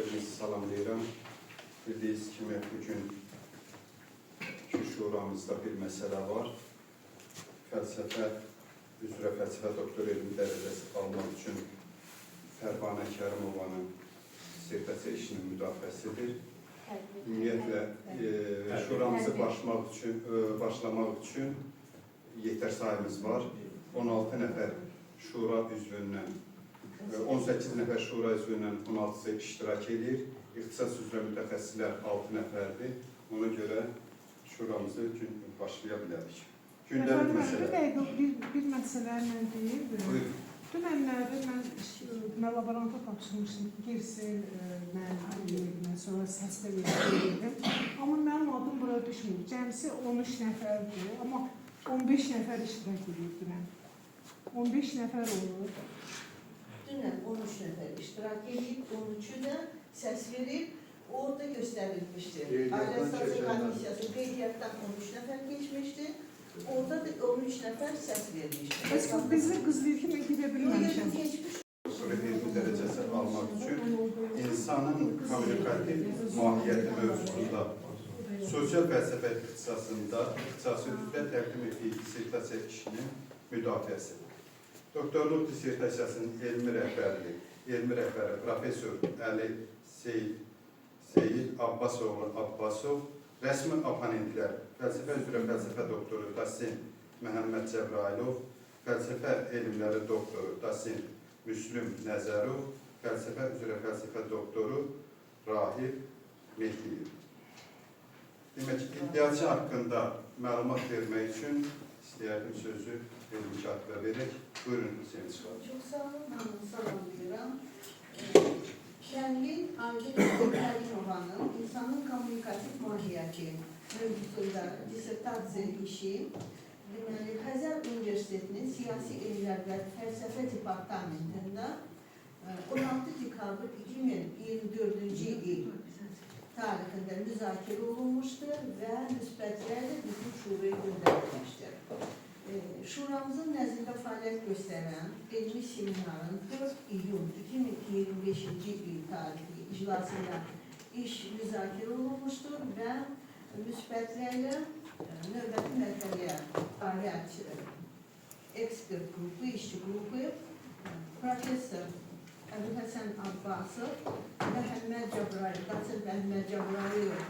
Hepinizi salamlayıram. Bildiğiniz kimi bugünkü şuramızda bir məsələ var. Fəlsəfə üzrə fəlsəfə doktor elmi dərəcəsi almaq üçün Fərbanə Kərimovanın dissertasiya işinin müdafiəsidir. Ümumiyyətlə, şuramızı başlamaq üçün yetər sayımız var. 16 nəfər şura üzvündən, 18 nəfər şura üzvündən 16'sı iştirak edir. İxtisas üzrə mütəxəssislər 6 nəfərdir. Ona görə şuramızı başlaya bilərik. Gündəlik məsələ. Bir məsələ ilə deyil. Dünənlərdə mən laboranta tapşırmışdım. Girsel mən sonra səslə verildim. Amma mənim adım buraya düşmür. Cəmsi 13 nəfərdir. Amma 15 nəfər iştirak edir dünən. 15 nəfər olur. Dünən 13 nəfər iştirak edib, 13'ü də səs verib, orada göstərilmişdir. Ailə Sazı Komissiyası qeydiyyatdan 13 nəfər geçmişdi. Orada da 13 nəfər səs vermişdir. Bizdə qız deyir ki, mən gedə bilməmişəm. Sonra elmi dərəcəsi almaq üçün insanın kommunikativ mahiyyəti mövzusunda sosial fəlsəfə ixtisasında ixtisası üzrə təqdim etdiyi dissertasiya işinin müdafiəsi. Doktorluq dissertasiyasının elmi rəhbəri Profesör Əli Seyid Abbasov, rəsmi oponentlər, fəlsəfə üzrə fəlsəfə doktoru Dasim Məhəmməd Cəbrailov, fəlsəfə elmləri doktoru Dasim Müslüm Nəzərov, fəlsəfə üzrə fəlsəfə doktoru Rahib Mehdiyev. Demək ki, iddiaçı haqqında məlumat vermək üçün istəyərdim sözü elmi katiba verək. Buyurun, Hüseyin Çıxar. Çox sağ olun, mən salamlayıram. Şənlin Aygün Kərimovanın insanın kommunikativ mahiyyəti mövzusunda dissertasiya işi deməli, Xəzər Universitetinin Siyasi Elmlər və Fəlsəfə Departamentində 16 dekabr 2024-cü il tarixində müzakirə olunmuşdur və müsbətlərlə bütün şuraya göndərilmişdir. Şuramızın nəzdində fəaliyyət göstərən elmi seminarın 4 iyun 2025-ci il tarixli iclasında iş müzakirə olunmuşdur və müsbətlərlə növbəti mərhələyə fəaliyyət ekspert qrupu, işçi qrupu, Profesör Əbu Həsən Abbasov, Məhəmməd Cəbrailov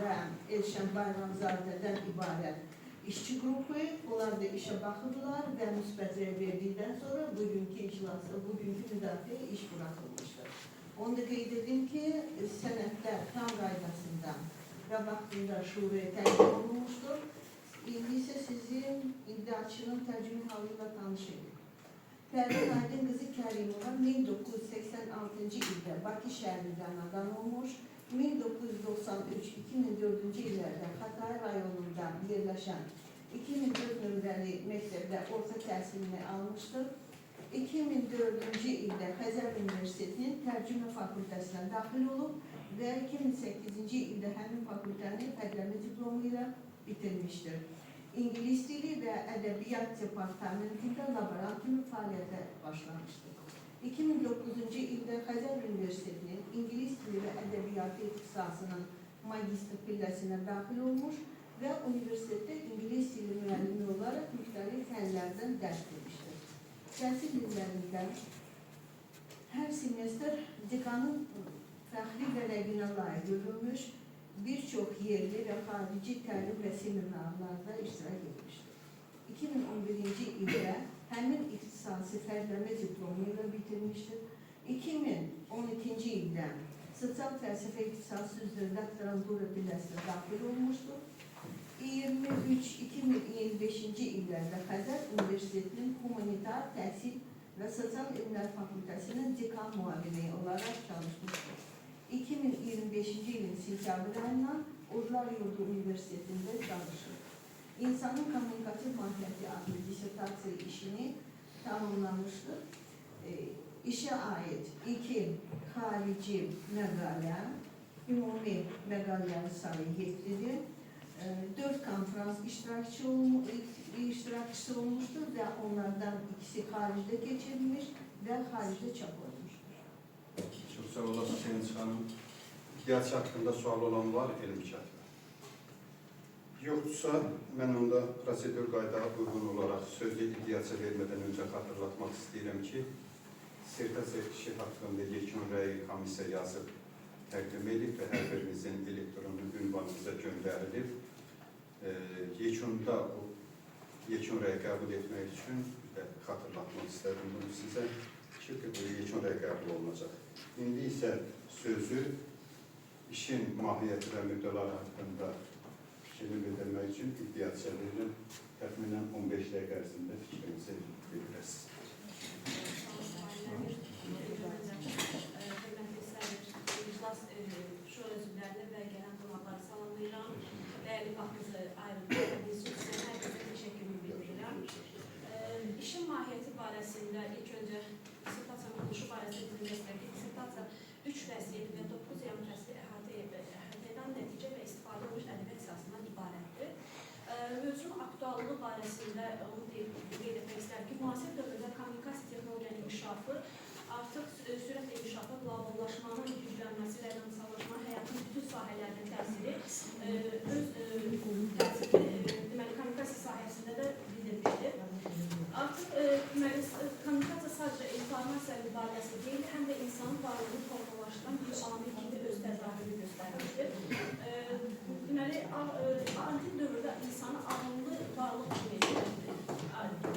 və Elşən Bayramzadədən ibarət işçi qrupu, onlar da işə baxırlar və müsbətlərə verdikdən sonra bugünkü iclasda, bugünkü müdafiə iş buraxılmışdır. Onu da qeyd edim ki, sənədlər tam qaydasında və vaxtında şuraya təqdim olunmuşdur. İndi isə sizin iddiaçının tərcümə halı ilə tanış edin. Fərdin Aydın qızı Kərimova 1986-cı ildə Bakı şəhərində anadan olmuş, 1993-2004-cü illərdə Xatay rayonunda yerləşən 2004 nömrəli məktəbdə orta təhsilini almışdır. 2004-cü ildə Xəzər Universitetinin Tərcümə Fakültəsinə daxil olub və 2008-ci ildə həmin fakültəni fərqləmə diplomu ilə bitirmişdir. İngilis dili və ədəbiyyat departamentində laborant kimi fəaliyyətə başlamışdır. 2009-cu ildə Xəzər Universitetinin İngilis dili və ədəbiyyatı ixtisasının magistr pilləsinə daxil olmuş və universitetdə İngilis dili müəllimi olaraq müxtəlif fənlərdən dərs vermişdir. Təhsil illərində hər semestr dekanın fəxri vərəqinə layiq görülmüş, bir çox yerli və xarici təlim və seminarlarda iştirak etmişdir. 2011-ci ildə həmin ixtisası fərqləmə diplomu ilə bitirmişdir. 2012-ci ildə sosial fəlsəfə ixtisası üzrə doktorantura pilləsinə daxil olmuşdur. 2023-2025-ci illərdə Xəzər Universitetinin Humanitar Təhsil və Sosial Elmlər Fakültəsinin dekan müavini olaraq çalışmışdır. 2025-ci ilin sentyabr ayından Urlar Yurdu Universitetində çalışır. İnsanın kommunikativ mahiyyəti adlı dissertasiya işini tamamlamışdır. İşə aid 2 xarici məqalə, ümumi məqalələri sayı 7-dir. 4 konferans iştirakçısı olmuşdur və onlardan ikisi xaricdə keçirilmiş və xaricdə çap olunmuşdur. Çox sağ olasınız Sevinç xanım. iddiaçı haqqında sual olan var, elmi katibi? Yoxdursa, mən onda prosedur qaydaya uyğun olaraq sözlü iddiaçı vermədən öncə xatırlatmaq istəyirəm ki, sertifikasiya işi haqqında yekun rəy komissiya yazıb təqdim edib və hər birimizin elektron ünvanımıza göndərilib. Yekunda o yekun rəy qəbul etmək üçün xatırlatmaq istədim bunu sizə ki, bu yekun rəy qəbul olunacaq. İndi isə sözü işin mahiyyəti və müddələri haqqında fikrini bildirmək üçün iddiaçıya verilən təxminən 15 dəqiqə ərzində fikrinizi bildirəsiniz. Şura üzvlərini və gələn qonaqları salamlayıram. Dəyərli vaxtınızı ayırdığınız üçün sizə hər kəsə təşəkkürümü bildirirəm. İşin mahiyyəti barəsində ilk öncə dissertasiya quruluşu barəsində bildirmək ki, dissertasiya 3 fəsil və 9 yan fəsli əhatə edən nəticə və istifadə olmuş ədəbiyyat siyasından ibarətdir. Mövzunun aktuallığı barəsində onu qeyd etmək istərəm ki, müasir dövrdə kommunikasiya texnologiyanın inkişafı artıq sürətlə inkişafa, qloballaşmanın güclənməsi və rəqəmsallaşma həyatın bütün sahələrinin təsiri deməli, kommunikasiya sahəsində də bildirmişdir. Artıq kommunikasiya sadəcə informasiya mübadiləsi deyil, həm də insanın varlığını formalaşdıran bir amil kimi öz təzahürünü göstərmişdir. Deməli, antik dövrdə insanı ağıllı varlıq kimi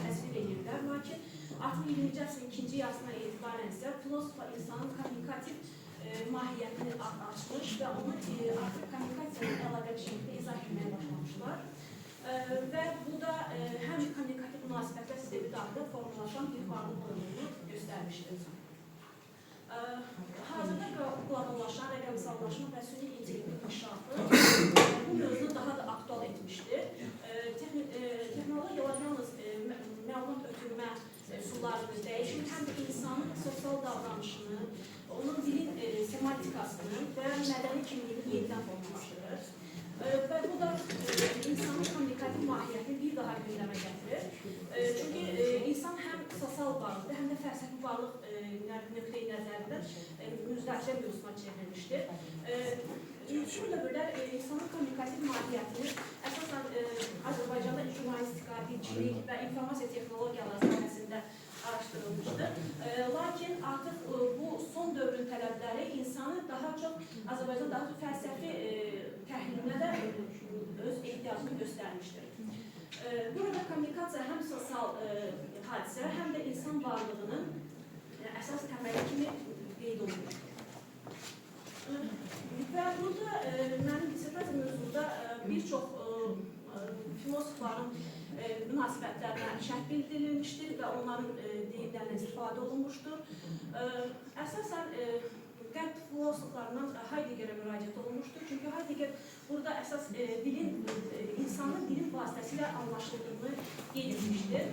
təsvir edirlər, lakin artıq 20-ci əsrin ikinci yarısına etibarən isə filosofa insanın kommunikativ mahiyyətini açmış və onu artıq kommunikasiyanın əlaqəli şəkildə izah etməyə başlamışlar. Və bu da həm kommunikativ münasibətlər sistemi daxilində formalaşan bir varlıq olduğunu göstərmişdir. Hazırda qloballaşan rəqəmsallaşma və süni intellektin inkişafı bu mövzunu daha da aktual etmişdir. Texnologiyalar yalnız məlumat ötürmə üsullarını dəyişir, həm də insanın sosial davranışını, onun dilin semantikasını və mədəni kimliyini yenidən formalaşdırır. Və bu da insanın kommunikativ mahiyyətini bir daha gündəmə gətirir. Çünki insan həm sosial varlıqdır, həm də fəlsəfi varlıq nöqteyi nəzərində müzakirə mövzusuna çevrilmişdir. Şu dövrdə insanın kommunikativ mahiyyətini əsasən Azərbaycanda jurnalistika, dilçilik və informasiya texnologiyaları sahəsində araşdırılmışdır. Lakin artıq bu son dövrün tələbləri insanı daha çox Azərbaycanda daha çox fəlsəfi təhlilinə də öz ehtiyacını göstərmişdir. Burada kommunikasiya həm sosial hadisə, həm də insan varlığının əsas təməli kimi qeyd olunmuşdur. Və burada mənim dissertasiya mövzusunda bir çox filosofların münasibətlərinə şərh bildirilmişdir və onların deyimlərindən istifadə olunmuşdur. Əsasən qərb filosoflarından Heideggerə müraciət olunmuşdur. Çünki Heidegger burada əsas insanın dilin vasitəsilə anlaşıldığını qeyd etmişdir.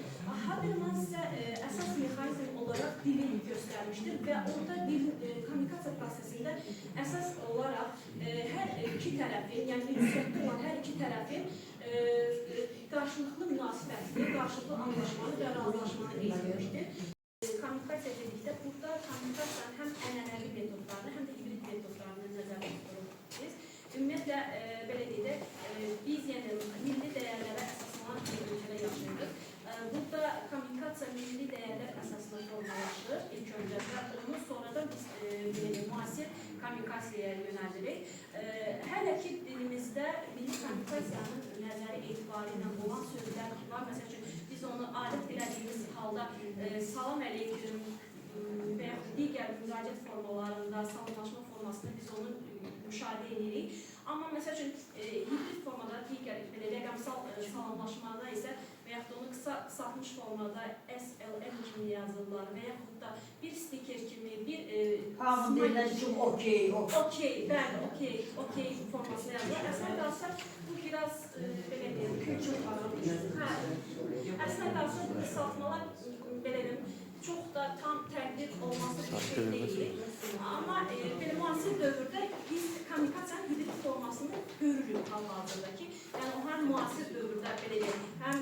Habermas isə əsas mexanizm olaraq dili göstərmişdir və orada kommunikasiya prosesində əsas olaraq hər iki tərəfin, yəni ünsiyyətdə olan hər iki tərəfin qarşılıqlı münasibətini, qarşılıqlı anlaşmanı və razılaşmanı qeyd etmişdir. Kommunikasiya dedikdə burada kommunikasiyanın həm ənənəvi metodlarını, həm də hibrid metodlarını nəzərdə tuturuq biz. Ümumiyyətlə, belə deyək, biz yəni milli dəyərlərə əsaslanan bir ölkədə yaşayırıq. Burada kommunikasiya milli dəyərlər əsasında formalaşır ilk öncə və onu sonradan biz müasir kommunikasiyaya yönəldirik. Hələ ki dilimizdə milli kommunikasiyanın nəzəri etibarı ilə olan sözlər var. Məsəl üçün, biz onu adət bilədiyimiz halda salam əleyküm və yaxud digər müraciət formalarında, salamlaşma formasında biz onu müşahidə edirik. Amma məsəl üçün, hibrid formada, digər rəqəmsal salamlaşmada isə və yaxud onu qısaltmış formada SLM kimi yazırlar və yaxud da bir stiker kimi, bir hamı deyirlər ki, okey, okey formasında yazırlar. Əslində qalsa, bu biraz, belə deyək, kültür aranmışdır. Əslində qalsa, bu qısaltmalar, belə deyək, çox da tam təqdir olması bir şey deyil. Amma belə müasir dövrdə biz kommunikasiyanın hibrid formasını görürük hal-hazırda ki, yəni o həm müasir dövrdə belə deyək, həm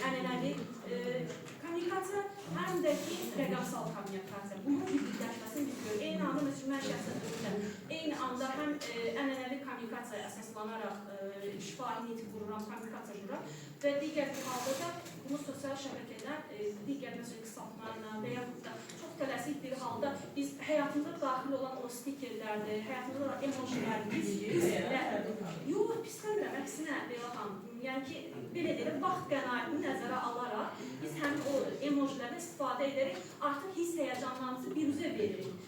ənənəvi kommunikasiya, həm də ki, rəqəmsal kommunikasiya. Bunun hibridləşməsini biz görürük. Eyni anda, məsələn, mən şəxsən özümdə eyni anda həm ənənəvi kommunikasiyaya əsaslanaraq şifahi nitq qururam, kommunikasiya qururam və digər bir halda da bunu sosial şəbəkədən digər məsələn qısaltmayla və yaxud da çox tələsik bir halda biz həyatımıza daxil olan o stikerlərdir, həyatımıza olan emojilərdir. Yox, pis demirəm, əksinə Leyla xanım. Yəni ki, belə deyək, vaxt qənaətini nəzərə alaraq biz həmin o emojilərdən istifadə edərək artıq hiss həyəcanlarımızı biruzə veririk.